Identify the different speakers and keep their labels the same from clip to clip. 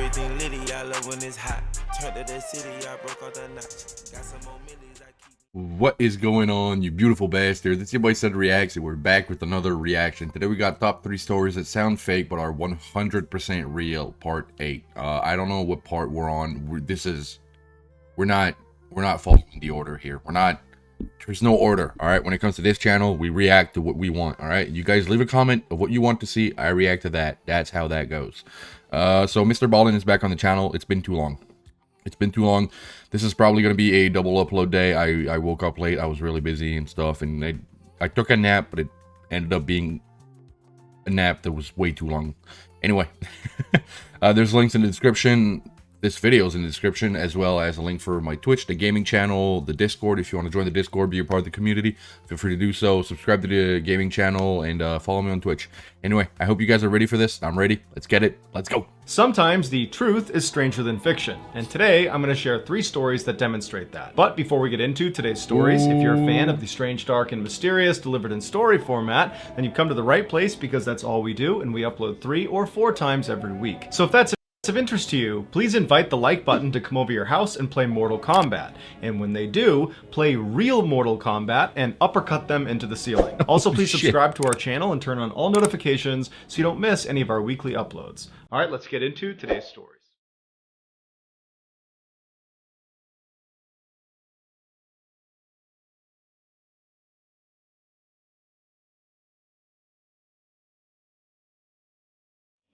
Speaker 1: everything litty. I love when it's hot. Turned to the city, I broke all the knots. Got some more millies, I keep.
Speaker 2: What is going on, you beautiful bastards? It's your boy Said Reacts, and we're back with another reaction. Today we got top 3 stories that sound fake but are 100% real, part 8. I don't know what part we're on. We're not following the order here. There's no order, all right? When it comes to this channel, we react to what we want, all right? You guys leave a comment of what you want to see. I react to that. That's how that goes. So MrBallen is back on the channel. It's been too long. This is probably going to be a double upload day. I woke up late. I was really busy and stuff, and I took a nap, but it ended up being a nap that was way too long. Anyway, there's links in the description. This video is in the description, as well as a link for my Twitch, the gaming channel, the Discord. If you want to join the Discord, be a part of the community, feel free to do so. Subscribe to the gaming channel and follow me on Twitch. Anyway, I hope you guys are ready for this. I'm ready. Let's get it. Let's go.
Speaker 3: Sometimes the truth is stranger than fiction, and today I'm going to share 3 stories that demonstrate that. But before we get into today's stories, if you're a fan of the strange, dark, and mysterious delivered in story format, then you've come to the right place, because that's all we do, and we upload 3 or 4 times every week. So if that's of interest to you, please invite the like button to come over your house and play Mortal Kombat. And when they do, play real Mortal Kombat and uppercut them into the ceiling. Also, please subscribe to our channel and turn on all notifications so you don't miss any of our weekly uploads. All right, let's get into today's stories.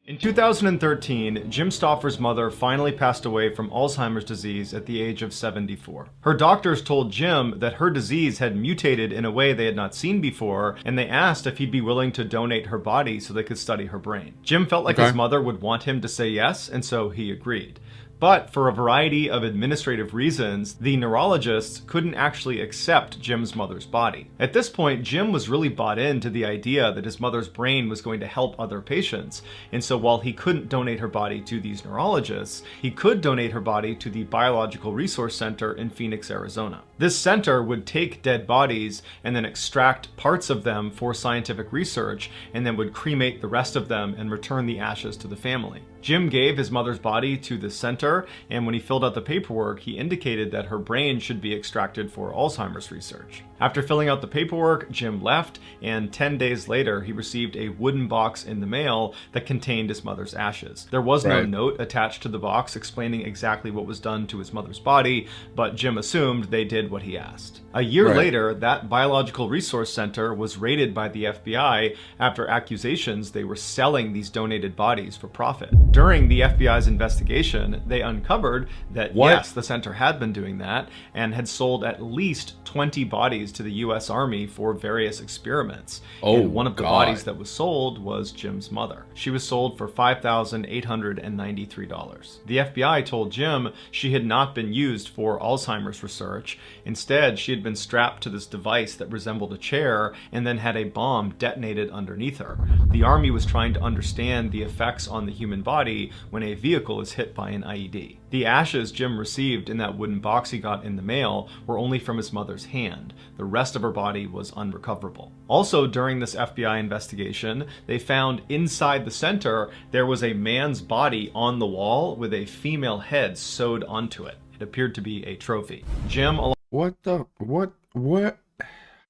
Speaker 3: In 2013, Jim Stauffer's mother finally passed away from Alzheimer's disease at the age of 74. Her doctors told Jim that her disease had mutated in a way they had not seen before, and they asked if he'd be willing to donate her body so they could study her brain. Jim felt like his mother would want him to say yes, and so he agreed. But for a variety of administrative reasons, the neurologists couldn't actually accept Jim's mother's body. At this point, Jim was really bought into the idea that his mother's brain was going to help other patients, and so while he couldn't donate her body to these neurologists, he could donate her body to the Biological Resource Center in Phoenix, Arizona. This center would take dead bodies and then extract parts of them for scientific research, and then would cremate the rest of them and return the ashes to the family. Jim gave his mother's body to the center, and when he filled out the paperwork, he indicated that her brain should be extracted for Alzheimer's research. After filling out the paperwork, Jim left, and 10 days later, he received a wooden box in the mail that contained his mother's ashes. There was no note attached to the box explaining exactly what was done to his mother's body, but Jim assumed they did what he asked. A year later, that Biological Resource Center was raided by the FBI after accusations they were selling these donated bodies for profit. During the FBI's investigation, they uncovered that yes, the center had been doing that and had sold at least 20 bodies to the US Army for various experiments. And one of the bodies that was sold was Jim's mother. She was sold for $5,893. The FBI told Jim she had not been used for Alzheimer's research. Instead, she had been strapped to this device that resembled a chair and then had a bomb detonated underneath her. The Army was trying to understand the effects on the human body when a vehicle is hit by an IED. The ashes Jim received in that wooden box he got in the mail were only from his mother's hand. The rest of her body was unrecoverable. Also, during this FBI investigation, they found inside the center there was a man's body on the wall with a female head sewed onto it. It appeared to be a trophy. Jim,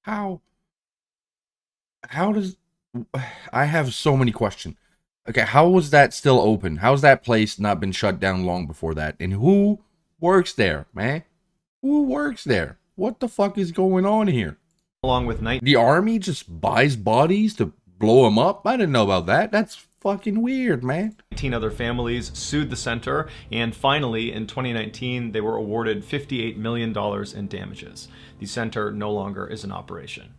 Speaker 2: how does, I have so many questions. Okay, how was that still open? How's that place not been shut down long before that? And who works there, man? Who works there? What the fuck is going on here?
Speaker 3: along with
Speaker 2: The Army just buys bodies to blow them up? I didn't know about that. That's fucking weird, man.
Speaker 3: 19 other families sued the center, and finally, in 2019, they were awarded $58 million in damages. The center no longer is in operation.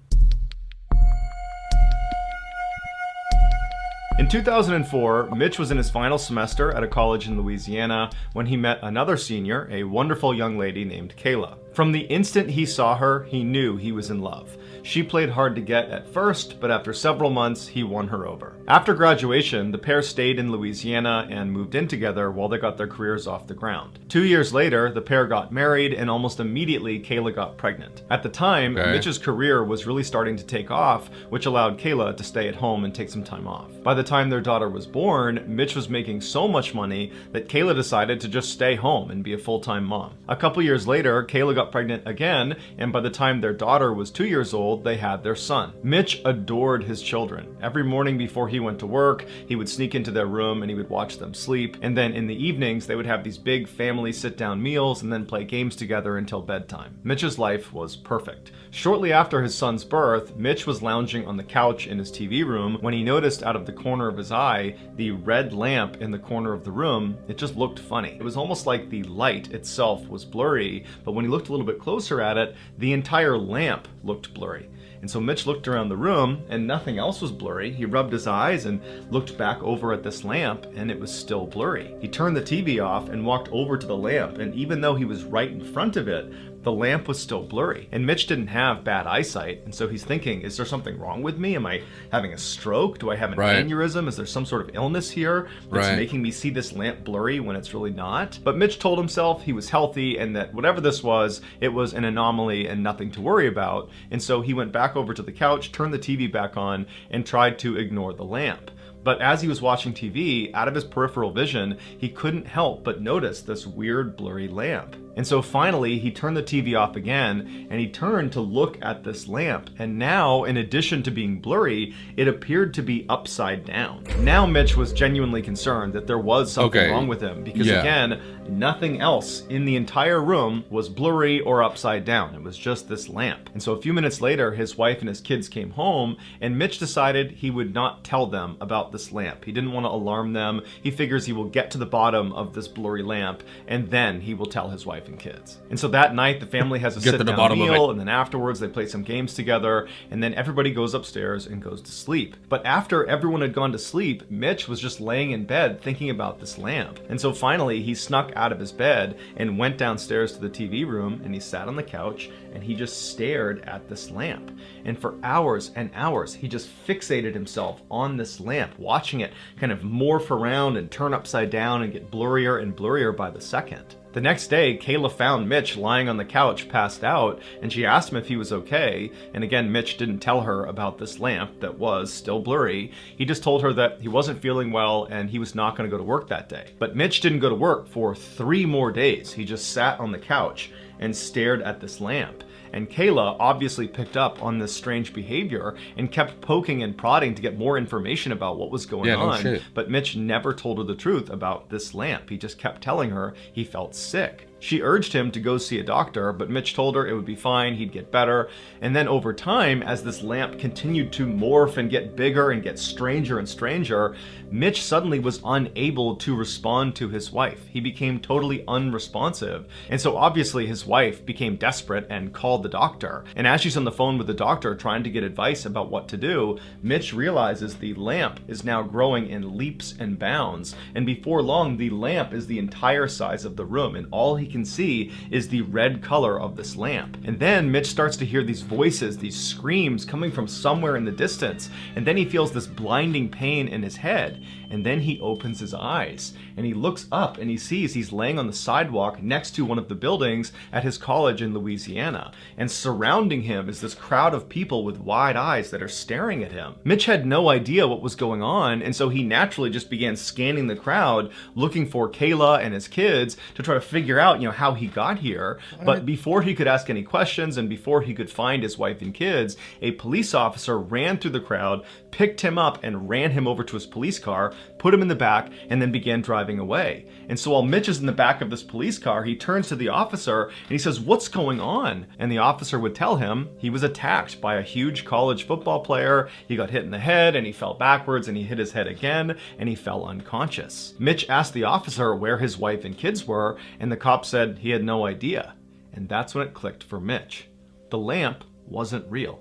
Speaker 3: In 2004, Mitch was in his final semester at a college in Louisiana when he met another senior, a wonderful young lady named Kayla. From the instant he saw her, he knew he was in love. She played hard to get at first, but after several months, he won her over. After graduation, the pair stayed in Louisiana and moved in together while they got their careers off the ground. 2 years later, the pair got married, and almost immediately, Kayla got pregnant. At the time, Mitch's career was really starting to take off, which allowed Kayla to stay at home and take some time off. By the time their daughter was born, Mitch was making so much money that Kayla decided to just stay home and be a full-time mom. A couple years later, Kayla got pregnant again, and by the time their daughter was 2 years old, they had their son. Mitch adored his children. Every morning before he went to work, he would sneak into their room and he would watch them sleep, and then in the evenings they would have these big family sit-down meals and then play games together until bedtime. Mitch's life was perfect. Shortly after his son's birth, Mitch was lounging on the couch in his TV room when he noticed out of the corner of his eye the red lamp in the corner of the room. It just looked funny. It was almost like the light itself was blurry, but when he looked a little bit closer at it, the entire lamp looked blurry. And so Mitch looked around the room and nothing else was blurry. He rubbed his eyes and looked back over at this lamp and it was still blurry. He turned the TV off and walked over to the lamp, and even though he was right in front of it, the lamp was still blurry. And Mitch didn't have bad eyesight, and so he's thinking, is there something wrong with me? Am I having a stroke? Do I have an aneurysm? Is there some sort of illness here that's making me see this lamp blurry when it's really not? But Mitch told himself he was healthy and that whatever this was, it was an anomaly and nothing to worry about. And so he went back over to the couch, turned the TV back on, and tried to ignore the lamp. But as he was watching TV, out of his peripheral vision, he couldn't help but notice this weird blurry lamp. And so finally, he turned the TV off again, and he turned to look at this lamp. And now, in addition to being blurry, it appeared to be upside down. Now Mitch was genuinely concerned that there was something wrong with him, because again, nothing else in the entire room was blurry or upside down. It was just this lamp. And so a few minutes later, his wife and his kids came home, and Mitch decided he would not tell them about this lamp. He didn't want to alarm them. He figures he will get to the bottom of this blurry lamp, and then he will tell his wife and kids. And so that night, the family has a sit-down meal, and then afterwards they play some games together, and then everybody goes upstairs and goes to sleep. But after everyone had gone to sleep, Mitch was just laying in bed thinking about this lamp. And so finally, he snuck out of his bed and went downstairs to the TV room, and he sat on the couch, and he just stared at this lamp. And for hours and hours, he just fixated himself on this lamp, watching it kind of morph around and turn upside down and get blurrier and blurrier by the second. The next day, Kayla found Mitch lying on the couch, passed out, and she asked him if he was okay. And again, Mitch didn't tell her about this lamp that was still blurry. He just told her that he wasn't feeling well and he was not going to go to work that day. But Mitch didn't go to work for 3 more days. He just sat on the couch and stared at this lamp. And Kayla obviously picked up on this strange behavior and kept poking and prodding to get more information about what was going on. But Mitch never told her the truth about this lamp. He just kept telling her he felt sick. She urged him to go see a doctor, but Mitch told her it would be fine, he'd get better. And then over time, as this lamp continued to morph and get bigger and get stranger and stranger, Mitch suddenly was unable to respond to his wife. He became totally unresponsive. And so obviously his wife became desperate and called the doctor. And as she's on the phone with the doctor trying to get advice about what to do, Mitch realizes the lamp is now growing in leaps and bounds. And before long, the lamp is the entire size of the room, and all he can see is the red color of this lamp. And then Mitch starts to hear these voices, these screams coming from somewhere in the distance, and then he feels this blinding pain in his head. And then he opens his eyes and he looks up and he sees he's laying on the sidewalk next to one of the buildings at his college in Louisiana. And surrounding him is this crowd of people with wide eyes that are staring at him. Mitch had no idea what was going on, and so he naturally just began scanning the crowd, looking for Kayla and his kids to try to figure out, how he got here. But before he could ask any questions and before he could find his wife and kids, a police officer ran through the crowd, picked him up and ran him over to his police car, put him in the back, and then began driving away. And so while Mitch is in the back of this police car, he turns to the officer and he says, "What's going on?" And the officer would tell him he was attacked by a huge college football player. He got hit in the head and he fell backwards and he hit his head again and he fell unconscious. Mitch asked the officer where his wife and kids were, and the cop said he had no idea. And that's when it clicked for Mitch. The lamp wasn't real.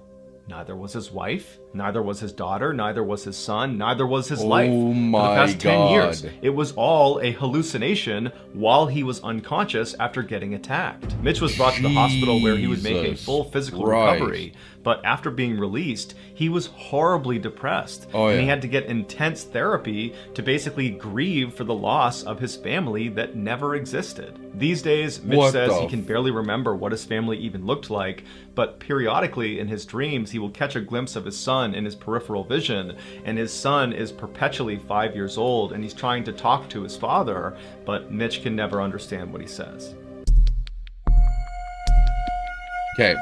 Speaker 3: Neither was his wife, Neither was his daughter, neither was his son, neither was his life.
Speaker 2: Oh my
Speaker 3: For the past 10 years,
Speaker 2: God.
Speaker 3: it was all a hallucination while he was unconscious after getting attacked. Mitch was brought to the hospital where he would make a
Speaker 2: Jesus
Speaker 3: full physical
Speaker 2: Christ.
Speaker 3: recovery, but after being released, he was horribly depressed.
Speaker 2: Oh,
Speaker 3: And he
Speaker 2: yeah.
Speaker 3: had to get intense therapy to basically grieve for the loss of his family that never existed. These days, Mitch
Speaker 2: What
Speaker 3: says
Speaker 2: the
Speaker 3: he can barely remember what his family even looked like, but periodically in his dreams, he will catch a glimpse of his son in his peripheral vision, and his son is perpetually 5 years old, and he's trying to talk to his father, but Mitch can never understand what he says.
Speaker 2: Okay.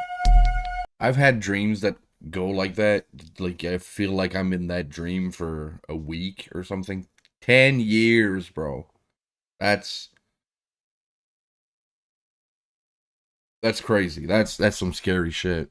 Speaker 2: I've had dreams that go like that. Like, I feel like I'm in that dream for a week or something. 10 years, bro. That's crazy. That's some scary shit.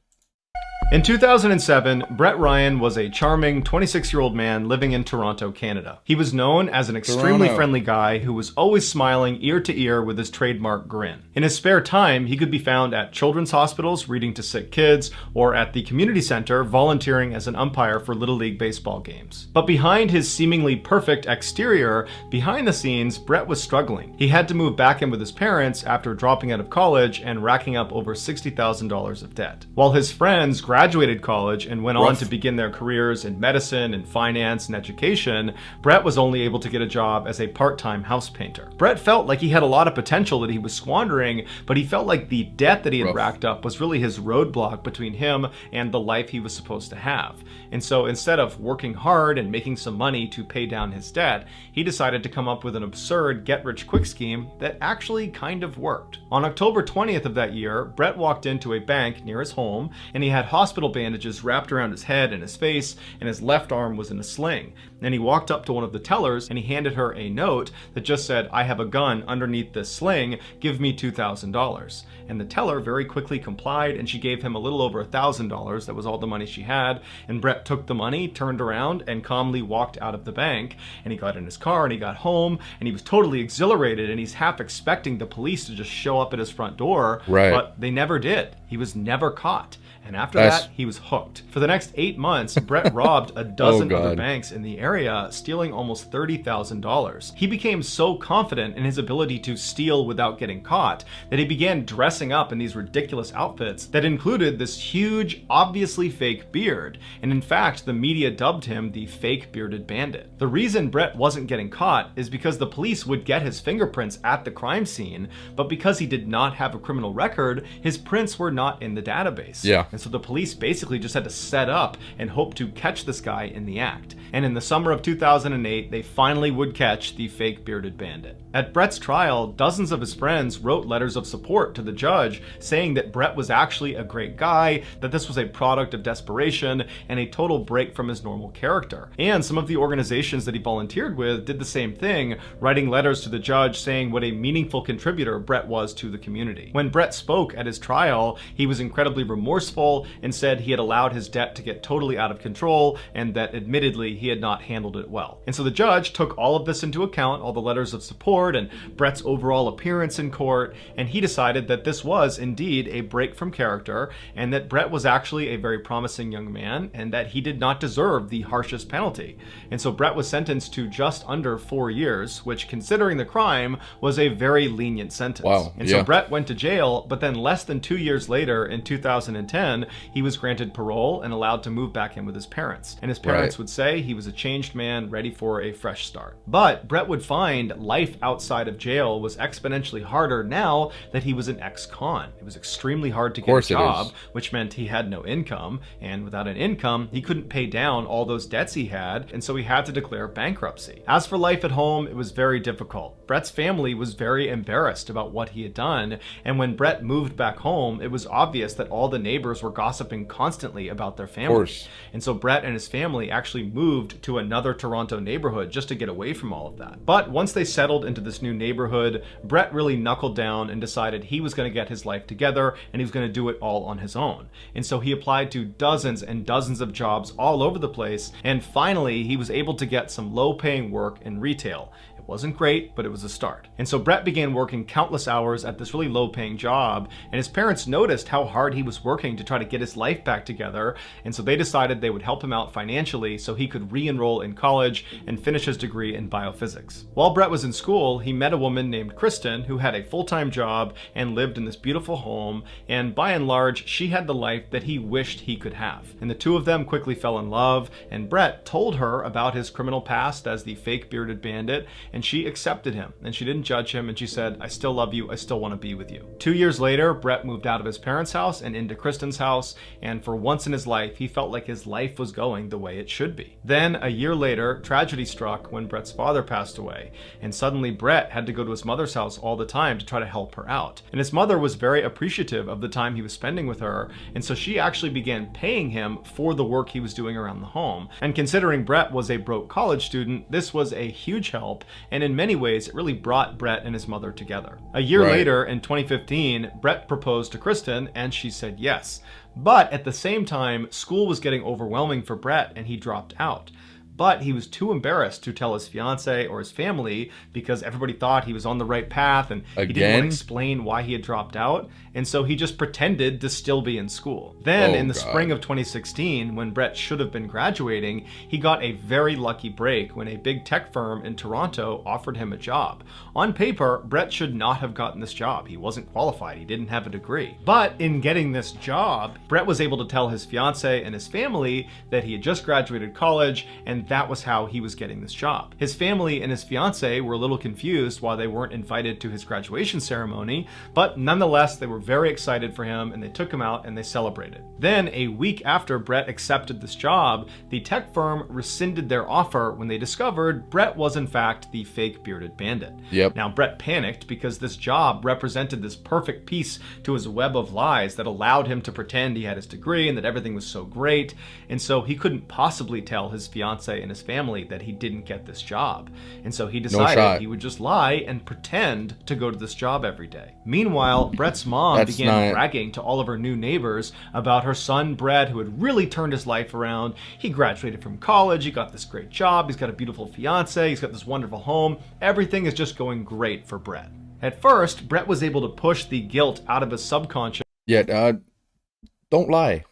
Speaker 3: In 2007, Brett Ryan was a charming 26-year-old man living in Toronto, Canada. He was known as an extremely
Speaker 2: Toronto.
Speaker 3: friendly guy who was always smiling ear to ear with his trademark grin. In his spare time, he could be found at children's hospitals reading to sick kids, or at the community center volunteering as an umpire for Little League baseball games. But behind his seemingly perfect exterior, behind the scenes, Brett was struggling. He had to move back in with his parents after dropping out of college and racking up over $60,000 of debt. While his friends graduated college and went on
Speaker 2: Rough.
Speaker 3: to begin their careers in medicine and finance and education, Brett was only able to get a job as a part-time house painter. Brett felt like he had a lot of potential that he was squandering, but he felt like the debt that he had
Speaker 2: Rough.
Speaker 3: racked up was really his roadblock between him and the life he was supposed to have. And so instead of working hard and making some money to pay down his debt, he decided to come up with an absurd get-rich-quick scheme that actually kind of worked. On October 20th of that year, Brett walked into a bank near his home, and he had hospital bandages wrapped around his head and his face, and his left arm was in a sling. And he walked up to one of the tellers and he handed her a note that just said, "I have a gun underneath this sling, give me $2,000. And the teller very quickly complied, and she gave him a little over $1,000. That was all the money she had. And Brett took the money, turned around, and calmly walked out of the bank. And he got in his car and he got home, and he was totally exhilarated, and he's half expecting the police to just show up at his front door.
Speaker 2: Right.
Speaker 3: But they never did. He was never caught. And after
Speaker 2: That's-
Speaker 3: that, he was hooked. For the next 8 months, Brett robbed a dozen
Speaker 2: Oh,
Speaker 3: other
Speaker 2: God.
Speaker 3: banks in the area, stealing almost $30,000. He became so confident in his ability to steal without getting caught that he began dressing up in these ridiculous outfits that included this huge, obviously fake beard. And in fact, the media dubbed him the fake bearded bandit. The reason Brett wasn't getting caught is because the police would get his fingerprints at the crime scene, but because he did not have a criminal record, his prints were not in the database.
Speaker 2: Yeah.
Speaker 3: And so the police basically just had to set up and hope to catch this guy in the act. And in the summer of 2008, they finally would catch the fake bearded bandit. At Brett's trial, dozens of his friends wrote letters of support to the judge saying that Brett was actually a great guy, that this was a product of desperation and a total break from his normal character. And some of the organizations that he volunteered with did the same thing, writing letters to the judge saying what a meaningful contributor Brett was to the community. When Brett spoke at his trial, he was incredibly remorseful and said he had allowed his debt to get totally out of control and that admittedly he had not handled it well. And so the judge took all of this into account, all the letters of support and Brett's overall appearance in court, and he decided that this was indeed a break from character and that Brett was actually a very promising young man and that he did not deserve the harshest penalty. And so Brett was sentenced to just under 4 years, which considering the crime was a very lenient sentence.
Speaker 2: Wow,
Speaker 3: And
Speaker 2: yeah.
Speaker 3: so Brett went to jail, but then less than 2 years later in 2010, he was granted parole and allowed to move back in with his parents. And his parents
Speaker 2: Right.
Speaker 3: would say he was a changed man ready for a fresh start. But Brett would find life outside of jail was exponentially harder now that he was an ex-con. It was extremely hard to get a
Speaker 2: course it
Speaker 3: job,
Speaker 2: is.
Speaker 3: which meant he had no income, and without an income, he couldn't pay down all those debts he had, and so he had to declare bankruptcy. As for life at home, it was very difficult. Brett's family was very embarrassed about what he had done, and when Brett moved back home, it was obvious that all the neighbors were gossiping constantly about their family.
Speaker 2: course.
Speaker 3: And so Brett and his family actually moved to another Toronto neighborhood just to get away from all of that. But once they settled into this new neighborhood, Brett really knuckled down and decided he was going to get his life together and he was going to do it all on his own. And so he applied to dozens and dozens of jobs all over the place, and finally he was able to get some low-paying work in retail. It It wasn't great, but it was a start. And so Brett began working countless hours at this really low-paying job, and his parents noticed how hard he was working to try to get his life back together, and so they decided they would help him out financially so he could re-enroll in college and finish his degree in biophysics. While Brett was in school, he met a woman named Kristen who had a full-time job and lived in this beautiful home, and by and large, she had the life that he wished he could have. And the two of them quickly fell in love, and Brett told her about his criminal past as the fake bearded bandit, and she accepted him, and she didn't judge him, and she said, "I still love you, I still want to be with you." 2 years later, Brett moved out of his parents' house and into Kristen's house, and for once in his life, he felt like his life was going the way it should be. Then, a year later, tragedy struck when Brett's father passed away, and suddenly Brett had to go to his mother's house all the time to try to help her out. And his mother was very appreciative of the time he was spending with her, and so she actually began paying him for the work he was doing around the home. And considering Brett was a broke college student, this was a huge help, and in many ways, it really brought Brett and his mother together. A year later, in 2015, Brett proposed to Kristen, and she said yes. But at the same time, school was getting overwhelming for Brett, and he dropped out. But he was too embarrassed to tell his fiance or his family because everybody thought he was on the right path, and he didn't want to explain why he had dropped out, and so he just pretended to still be in school. Then in the spring of 2016, when Brett should have been graduating, he got a very lucky break when a big tech firm in Toronto offered him a job. On paper, Brett should not have gotten this job. He wasn't qualified. He didn't have a degree. But in getting this job, Brett was able to tell his fiance and his family that he had just graduated college, and that was how he was getting this job. His family and his fiance were a little confused why they weren't invited to his graduation ceremony, but nonetheless, they were very excited for him, and they took him out and they celebrated. Then, a week after Brett accepted this job, the tech firm rescinded their offer when they discovered Brett was in fact the fake bearded bandit. Now, Brett panicked because this job represented this perfect piece to his web of lies that allowed him to pretend he had his degree and that everything was so great, and so he couldn't possibly tell his fiance and his family that he didn't get this job. And so he decided he would just lie and pretend to go to this job every day. Meanwhile, Brett's mom began bragging to all of her new neighbors about her son Brett, who had really turned his life around. He graduated from college, he got this great job, he's got a beautiful fiance, he's got this wonderful home. Everything is just going great for Brett. At first, Brett was able to push the guilt out of his subconscious.
Speaker 2: Don't lie.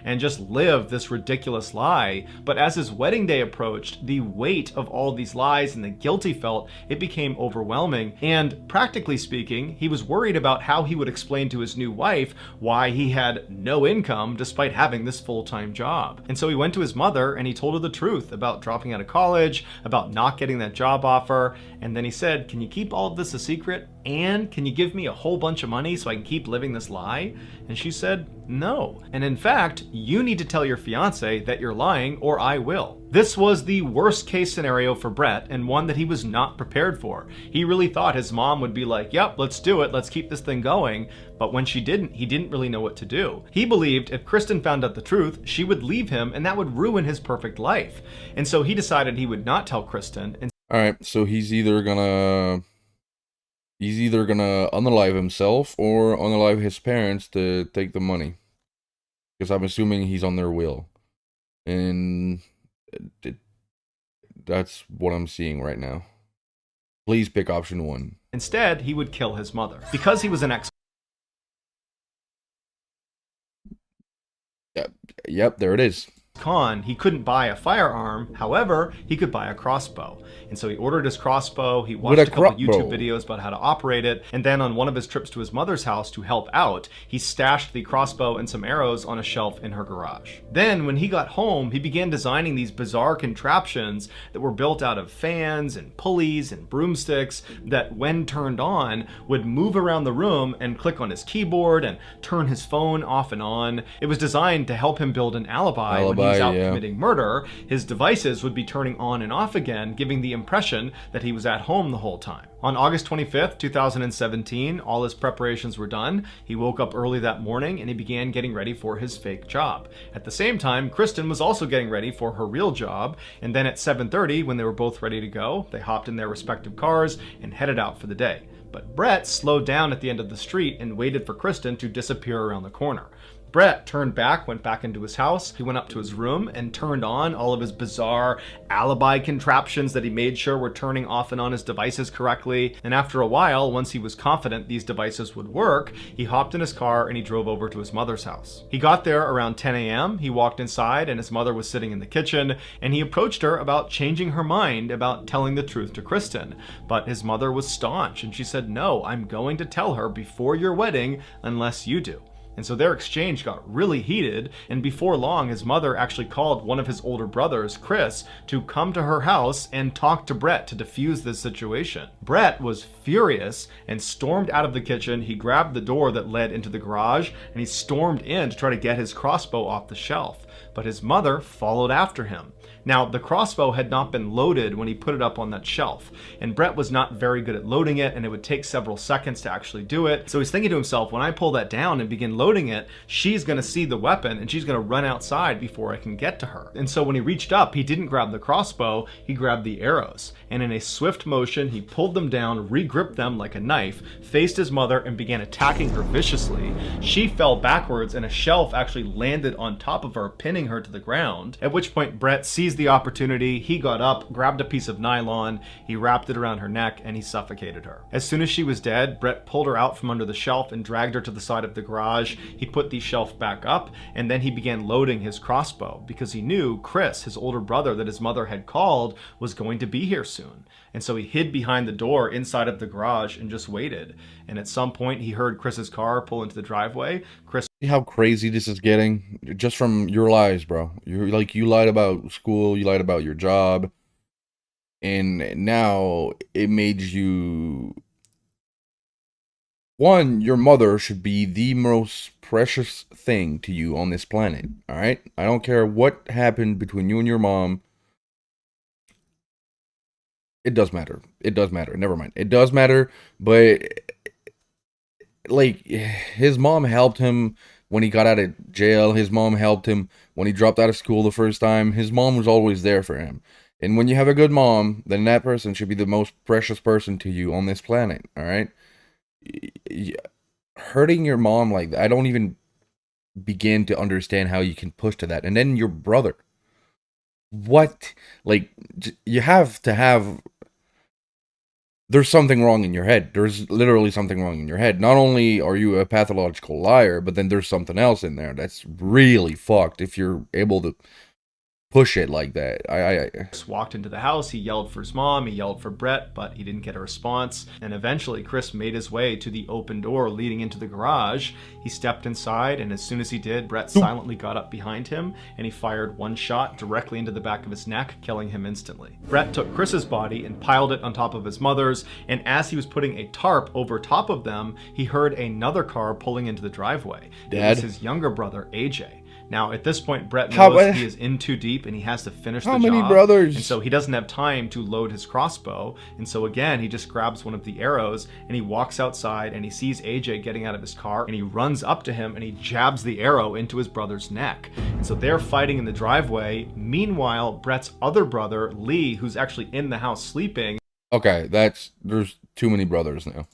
Speaker 3: And just live this ridiculous lie. But as his wedding day approached, the weight of all these lies and the guilt he felt, it became overwhelming. And practically speaking, he was worried about how he would explain to his new wife why he had no income despite having this full-time job. And so he went to his mother and he told her the truth about dropping out of college, about not getting that job offer. And then he said, "Can you keep all of this a secret? And can you give me a whole bunch of money so I can keep living this lie?" And she said, "No. And in fact, you need to tell your fiance that you're lying or I will." This was the worst case scenario for Brett, and one that he was not prepared for. He really thought his mom would be like, "Yep, let's do it, let's keep this thing going." But when she didn't, he didn't really know what to do. He believed if Kristen found out the truth, she would leave him and that would ruin his perfect life. And so he decided he would not tell Kristen.
Speaker 2: Alright, so he's either gonna unalive himself or unalive his parents to take the money. Because I'm assuming he's on their will. And that's what I'm seeing right now. Please pick option 1.
Speaker 3: Instead, he would kill his mother. Because he was an ex-
Speaker 2: Yep, there it is.
Speaker 3: con, he couldn't buy a firearm. However, he could buy a crossbow. And so he ordered his crossbow, he watched a couple YouTube videos about how to operate it, and then on one of his trips to his mother's house to help out, he stashed the crossbow and some arrows on a shelf in her garage. Then, when he got home, he began designing these bizarre contraptions that were built out of fans and pulleys and broomsticks that, when turned on, would move around the room and click on his keyboard and turn his phone off and on. It was designed to help him build an alibi when he was out committing murder. His devices would be turning on and off again, giving the impression that he was at home the whole time. On August 25th, 2017, all his preparations were done. He woke up early that morning and he began getting ready for his fake job. At the same time, Kristen was also getting ready for her real job, and then at 7:30, when they were both ready to go, they hopped in their respective cars and headed out for the day. But Brett slowed down at the end of the street and waited for Kristen to disappear around the corner. Brett turned back, went back into his house. He went up to his room and turned on all of his bizarre alibi contraptions that he made sure were turning off and on his devices correctly. And after a while, once he was confident these devices would work, he hopped in his car and he drove over to his mother's house. He got there around 10 a.m. He walked inside and his mother was sitting in the kitchen, and he approached her about changing her mind about telling the truth to Kristen. But his mother was staunch and she said, "No, I'm going to tell her before your wedding unless you do." And so their exchange got really heated, and before long his mother actually called one of his older brothers, Chris, to come to her house and talk to Brett to defuse this situation. Brett was furious and stormed out of the kitchen. He grabbed the door that led into the garage and he stormed in to try to get his crossbow off the shelf. But his mother followed after him. Now, the crossbow had not been loaded when he put it up on that shelf, and Brett was not very good at loading it, and it would take several seconds to actually do it. So he's thinking to himself, when I pull that down and begin loading it, she's going to see the weapon and she's going to run outside before I can get to her. And so when he reached up, he didn't grab the crossbow, he grabbed the arrows. And in a swift motion, he pulled them down, re-gripped them like a knife, faced his mother, and began attacking her viciously. She fell backwards, and a shelf actually landed on top of her, pinning her to the ground. At which point, Brett seized the opportunity. He got up, grabbed a piece of nylon, he wrapped it around her neck, and he suffocated her. As soon as she was dead, Brett pulled her out from under the shelf and dragged her to the side of the garage. He put the shelf back up, and then he began loading his crossbow because he knew Chris, his older brother that his mother had called, was going to be here soon. And so he hid behind the door inside of the garage and just waited. And at some point, he heard Chris's car pull into the driveway. Chris...
Speaker 2: See how crazy this is getting? Just from your lies, bro. You lied about school, you lied about your job, and now it made you... One, your mother should be the most precious thing to you on this planet, alright? I don't care what happened between you and your mom. It does matter. It does matter. Never mind. It does matter, but... Like, his mom helped him when he got out of jail. His mom helped him when he dropped out of school the first time. His mom was always there for him. And when you have a good mom, then that person should be the most precious person to you on this planet, alright? Hurting your mom like that, I don't even begin to understand how you can push to that. And then your brother. What? Like, you have to have... There's something wrong in your head. There's literally something wrong in your head. Not only are you a pathological liar, but then there's something else in there that's really fucked if you're able to push it like that.
Speaker 3: Chris walked into the house, he yelled for his mom, he yelled for Brett, but he didn't get a response. And eventually Chris made his way to the open door leading into the garage. He stepped inside, and as soon as he did, Brett silently got up behind him and he fired one shot directly into the back of his neck, killing him instantly. Brett took Chris's body and piled it on top of his mother's, and as he was putting a tarp over top of them, he heard another car pulling into the driveway. It was his younger brother, AJ. Now, at this point, Brett knows he is in too deep and he has to finish the job.
Speaker 2: How many brothers?
Speaker 3: And so he doesn't have time to load his crossbow. And so again, he just grabs one of the arrows and he walks outside and he sees AJ getting out of his car and he runs up to him and he jabs the arrow into his brother's neck. And so they're fighting in the driveway. Meanwhile, Brett's other brother, Lee, who's actually in the house sleeping.
Speaker 2: Okay, there's too many brothers now.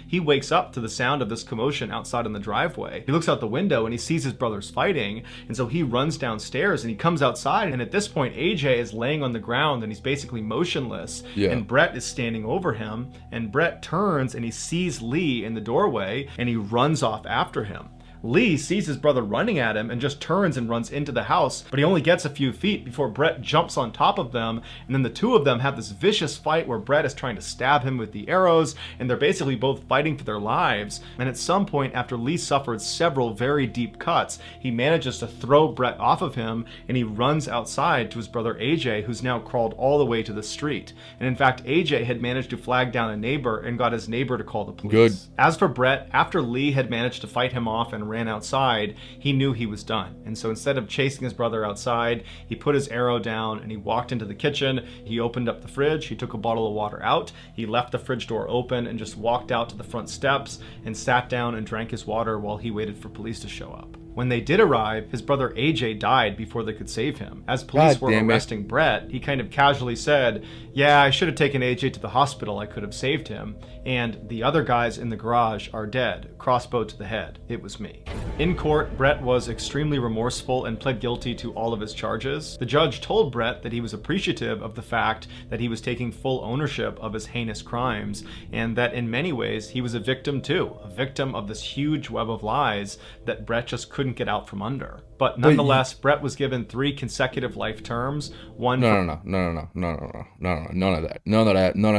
Speaker 3: He wakes up to the sound of this commotion outside in the driveway. He looks out the window and he sees his brothers fighting, and so he runs downstairs and he comes outside, and at this point AJ is laying on the ground and he's basically motionless, and Brett is standing over him, and Brett turns and he sees Lee in the doorway and he runs off after him. Lee sees his brother running at him and just turns and runs into the house, but he only gets a few feet before Brett jumps on top of them, and then the two of them have this vicious fight where Brett is trying to stab him with the arrows, and they're basically both fighting for their lives. And at some point, after Lee suffered several very deep cuts, he manages to throw Brett off of him, and he runs outside to his brother AJ, who's now crawled all the way to the street. And in fact, AJ had managed to flag down a neighbor and got his neighbor to call the police.
Speaker 2: Good.
Speaker 3: As for Brett, after Lee had managed to fight him off and ran outside, he knew he was done. And so instead of chasing his brother outside, he put his arrow down and he walked into the kitchen. He opened up the fridge, he took a bottle of water out, he left the fridge door open and just walked out to the front steps and sat down and drank his water while he waited for police to show up. When they did arrive, his brother AJ died before they could save him. As police were arresting Brett, he kind of casually said, "Yeah, I should have taken AJ to the hospital, I could have saved him. And the other guys in the garage are dead. Crossbow to the head. It was me." In court, Brett was extremely remorseful and pled guilty to all of his charges. The judge told Brett that he was appreciative of the fact that he was taking full ownership of his heinous crimes, and that in many ways he was a victim too, a victim of this huge web of lies that Brett just couldn't get out from under. But nonetheless, Brett was given 3 consecutive life terms.
Speaker 2: No, none of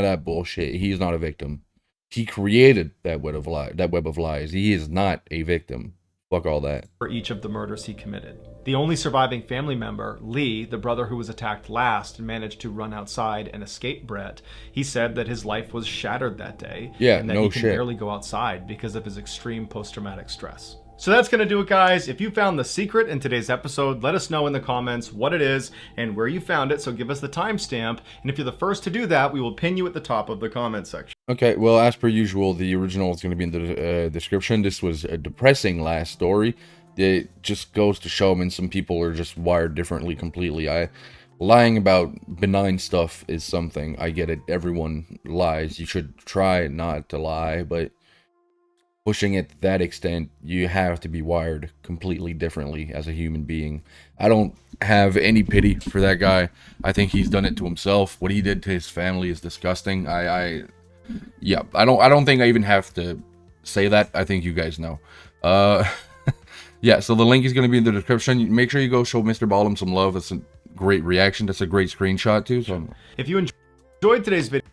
Speaker 2: that bullshit. He's not a victim. He created that web of lies. He is not a victim. Fuck all that.
Speaker 3: For each of the murders he committed. The only surviving family member, Lee, the brother who was attacked last and managed to run outside and escape Brett, he said that his life was shattered that day.
Speaker 2: Yeah,
Speaker 3: and that
Speaker 2: no
Speaker 3: he can
Speaker 2: shit.
Speaker 3: barely go outside because of his extreme post-traumatic stress. So that's going to do it, guys. If you found the secret in today's episode, let us know in the comments what it is and where you found it, so give us the timestamp. And if you're the first to do that, we will pin you at the top of the comment section.
Speaker 2: Okay, well, as per usual, the original is going to be in the description. This was a depressing last story. It just goes to show, I mean, some people are just wired differently completely. Lying about benign stuff is something. I get it. Everyone lies. You should try not to lie, but pushing it to that extent, you have to be wired completely differently as a human being. I don't have any pity for that guy. I think he's done it to himself. What he did to his family is disgusting. Yeah, I don't think I even have to say that. I think you guys know. Yeah, so the link is going to be in the description. Make sure you go show MrBallen some love. That's a great reaction. That's a great screenshot too. So
Speaker 3: if you enjoyed today's video,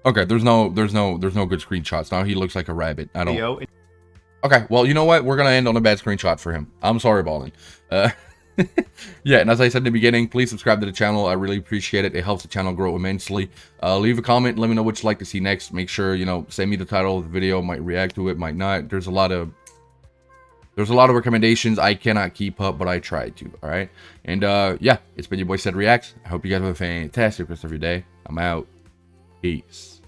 Speaker 2: okay, there's no good screenshots. Now he looks like a rabbit. I don't. Okay, well, you know what? We're gonna end on a bad screenshot for him. I'm sorry, Ballen. Yeah, and as I said in the beginning, please subscribe to the channel. I really appreciate it. It helps the channel grow immensely. Leave a comment. Let me know what you'd like to see next. Make sure, you know, send me the title of the video. Might react to it, might not. There's a lot of recommendations I cannot keep up, but I try to. All right, and yeah, it's been your boy Said Reacts. I hope you guys have a fantastic rest of your day. I'm out. Peace.